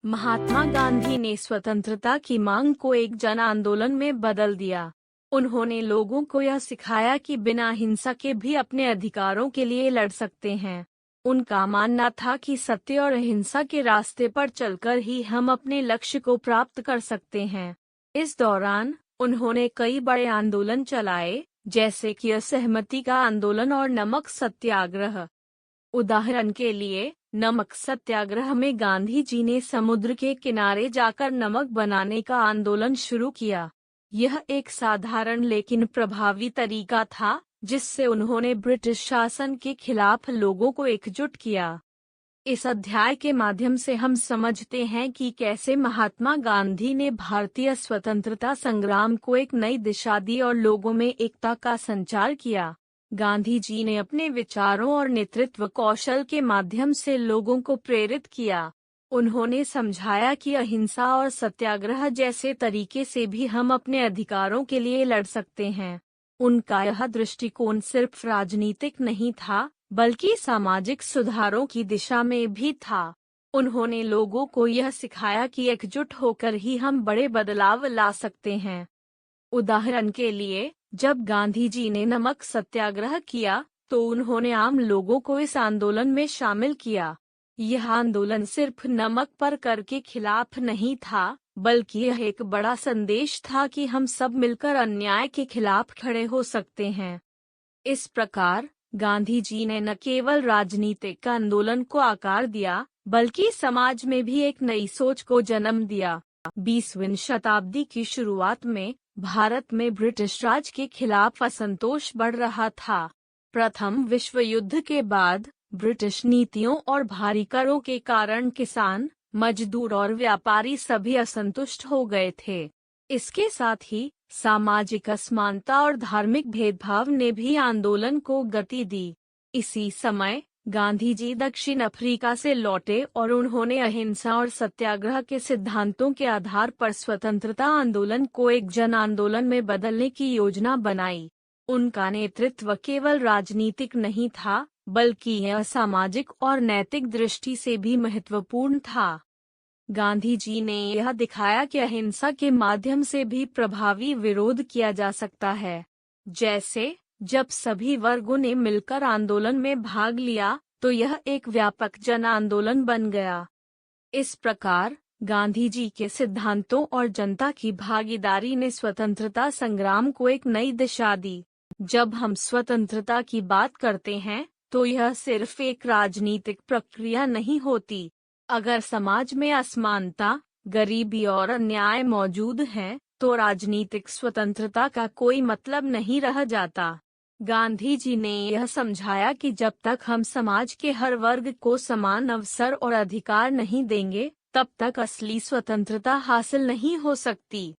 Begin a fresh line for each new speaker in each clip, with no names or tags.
महात्मा गांधी ने स्वतंत्रता की मांग को एक जन आंदोलन में बदल दिया। उन्होंने लोगों को यह सिखाया कि बिना हिंसा के भी अपने अधिकारों के लिए लड़ सकते हैं। उनका मानना था कि सत्य और अहिंसा के रास्ते पर चलकर ही हम अपने लक्ष्य को प्राप्त कर सकते हैं। इस दौरान उन्होंने कई बड़े आंदोलन चलाए, जैसे कि असहमति का आंदोलन और नमक सत्याग्रह। उदाहरण के लिए, नमक सत्याग्रह में गांधी जी ने समुद्र के किनारे जाकर नमक बनाने का आंदोलन शुरू किया। यह एक साधारण लेकिन प्रभावी तरीका था, जिससे उन्होंने ब्रिटिश शासन के खिलाफ लोगों को एकजुट किया। इस अध्याय के माध्यम से हम समझते हैं कि कैसे महात्मा गांधी ने भारतीय स्वतंत्रता संग्राम को एक नई दिशा दी और लोगों में एकता का संचार किया। गांधी जी ने अपने विचारों और नेतृत्व कौशल के माध्यम से लोगों को प्रेरित किया। उन्होंने समझाया कि अहिंसा और सत्याग्रह जैसे तरीके से भी हम अपने अधिकारों के लिए लड़ सकते हैं। उनका यह दृष्टिकोण सिर्फ राजनीतिक नहीं था, बल्कि सामाजिक सुधारों की दिशा में भी था। उन्होंने लोगों को यह सिखाया कि एकजुट होकर ही हम बड़े बदलाव ला सकते हैं। उदाहरण के लिए, जब गांधी जी ने नमक सत्याग्रह किया, तो उन्होंने आम लोगों को इस आंदोलन में शामिल किया। यह आंदोलन सिर्फ नमक पर कर के खिलाफ नहीं था, बल्कि यह एक बड़ा संदेश था कि हम सब मिलकर अन्याय के खिलाफ खड़े हो सकते हैं। इस प्रकार गांधी जी ने न केवल राजनीतिक आंदोलन को आकार दिया, बल्कि समाज में भी एक नई सोच को जन्म दिया। 20वीं शताब्दी की शुरुआत में भारत में ब्रिटिश राज के खिलाफ असंतोष बढ़ रहा था। प्रथम विश्व युद्ध के बाद ब्रिटिश नीतियों और भारी करों के कारण किसान, मजदूर और व्यापारी सभी असंतुष्ट हो गए थे। इसके साथ ही सामाजिक असमानता और धार्मिक भेदभाव ने भी आंदोलन को गति दी। इसी समय गांधी जी दक्षिण अफ्रीका से लौटे और उन्होंने अहिंसा और सत्याग्रह के सिद्धांतों के आधार पर स्वतंत्रता आंदोलन को एक जन आंदोलन में बदलने की योजना बनाई। उनका नेतृत्व केवल राजनीतिक नहीं था, बल्कि यह सामाजिक और नैतिक दृष्टि से भी महत्वपूर्ण था। गांधी जी ने यह दिखाया कि अहिंसा के माध्यम से भी प्रभावी विरोध किया जा सकता है। जैसे, जब सभी वर्गों ने मिलकर आंदोलन में भाग लिया, तो यह एक व्यापक जन आंदोलन बन गया। इस प्रकार गांधी जी के सिद्धांतों और जनता की भागीदारी ने स्वतंत्रता संग्राम को एक नई दिशा दी। जब हम स्वतंत्रता की बात करते हैं, तो यह सिर्फ एक राजनीतिक प्रक्रिया नहीं होती। अगर समाज में असमानता, गरीबी और अन्याय मौजूद है, तो राजनीतिक स्वतंत्रता का कोई मतलब नहीं रह जाता। गांधी जी ने यह समझाया कि जब तक हम समाज के हर वर्ग को समान अवसर और अधिकार नहीं देंगे, तब तक असली स्वतंत्रता हासिल नहीं हो सकती।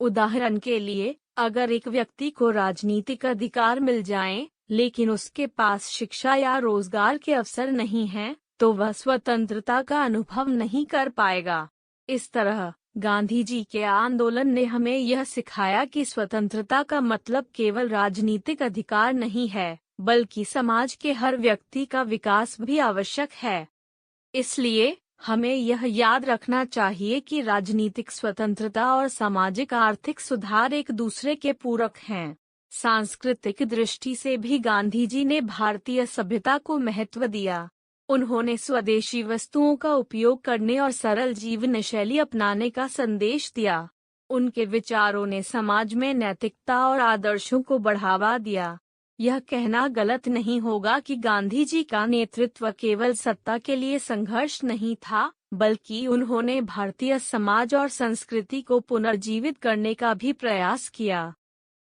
उदाहरण के लिए, अगर एक व्यक्ति को राजनीतिक अधिकार मिल जाएं, लेकिन उसके पास शिक्षा या रोजगार के अवसर नहीं हैं, तो वह स्वतंत्रता का अनुभव नहीं कर पाएगा। इस तरह गांधी जी के आंदोलन ने हमें यह सिखाया कि स्वतंत्रता का मतलब केवल राजनीतिक अधिकार नहीं है, बल्कि समाज के हर व्यक्ति का विकास भी आवश्यक है। इसलिए हमें यह याद रखना चाहिए कि राजनीतिक स्वतंत्रता और सामाजिक आर्थिक सुधार एक दूसरे के पूरक हैं। सांस्कृतिक दृष्टि से भी गांधी जी ने भारतीय सभ्यता को महत्व दिया। उन्होंने स्वदेशी वस्तुओं का उपयोग करने और सरल जीवन शैली अपनाने का संदेश दिया। उनके विचारों ने समाज में नैतिकता और आदर्शों को बढ़ावा दिया। यह कहना गलत नहीं होगा कि गांधी जी का नेतृत्व केवल सत्ता के लिए संघर्ष नहीं था, बल्कि उन्होंने भारतीय समाज और संस्कृति को पुनर्जीवित करने का भी प्रयास किया।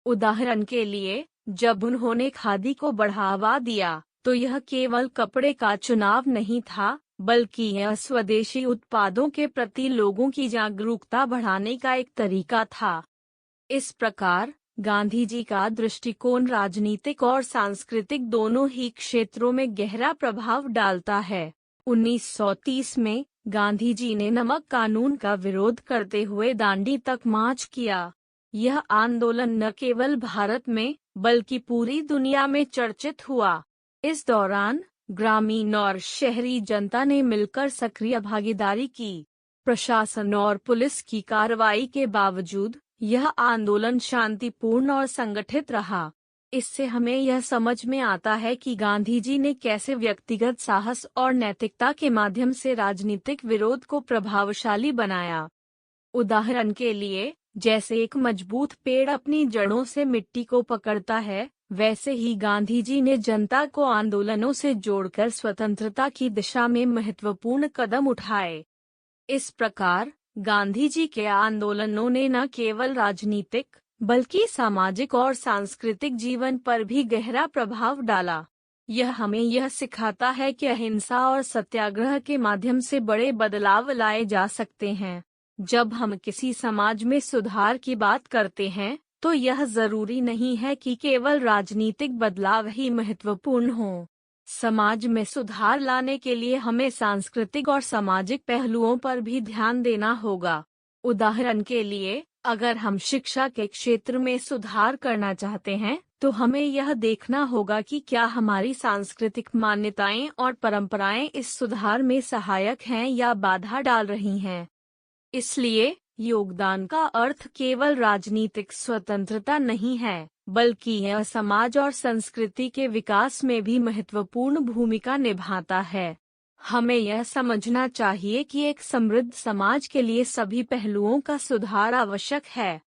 उदाहरण के लिए, जब उन्होंने खादी को बढ़ावा दिया, तो यह केवल कपड़े का चुनाव नहीं था, बल्कि यह स्वदेशी उत्पादों के प्रति लोगों की जागरूकता बढ़ाने का एक तरीका था। इस प्रकार गांधी जी का दृष्टिकोण राजनीतिक और सांस्कृतिक दोनों ही क्षेत्रों में गहरा प्रभाव डालता है। 1930 में गांधी जी ने नमक कानून का विरोध करते हुए दांडी तक मार्च किया। यह आंदोलन न केवल भारत में, बल्कि पूरी दुनिया में चर्चित हुआ। इस दौरान ग्रामीण और शहरी जनता ने मिलकर सक्रिय भागीदारी की। प्रशासन और पुलिस की कार्रवाई के बावजूद यह आंदोलन शांतिपूर्ण और संगठित रहा। इससे हमें यह समझ में आता है कि गांधी जी ने कैसे व्यक्तिगत साहस और नैतिकता के माध्यम से राजनीतिक विरोध को प्रभावशाली बनाया। उदाहरण के लिए, जैसे एक मजबूत पेड़ अपनी जड़ों से मिट्टी को पकड़ता है, वैसे ही गांधी जी ने जनता को आंदोलनों से जोड़कर स्वतंत्रता की दिशा में महत्वपूर्ण कदम उठाए। इस प्रकार गांधी जी के आंदोलनों ने न केवल राजनीतिक बल्कि सामाजिक और सांस्कृतिक जीवन पर भी गहरा प्रभाव डाला। यह हमें यह सिखाता है कि अहिंसा और सत्याग्रह के माध्यम से बड़े बदलाव लाए जा सकते हैं। जब हम किसी समाज में सुधार की बात करते हैं, तो यह जरूरी नहीं है कि केवल राजनीतिक बदलाव ही महत्वपूर्ण हो। समाज में सुधार लाने के लिए हमें सांस्कृतिक और सामाजिक पहलुओं पर भी ध्यान देना होगा। उदाहरण के लिए, अगर हम शिक्षा के क्षेत्र में सुधार करना चाहते हैं, तो हमें यह देखना होगा कि क्या हमारी सांस्कृतिक मान्यताएं और परंपराएं इस सुधार में सहायक हैं या बाधा डाल रही हैं। इसलिए योगदान का अर्थ केवल राजनीतिक स्वतंत्रता नहीं है, बल्कि यह समाज और संस्कृति के विकास में भी महत्वपूर्ण भूमिका निभाता है। हमें यह समझना चाहिए कि एक समृद्ध समाज के लिए सभी पहलुओं का सुधार आवश्यक है।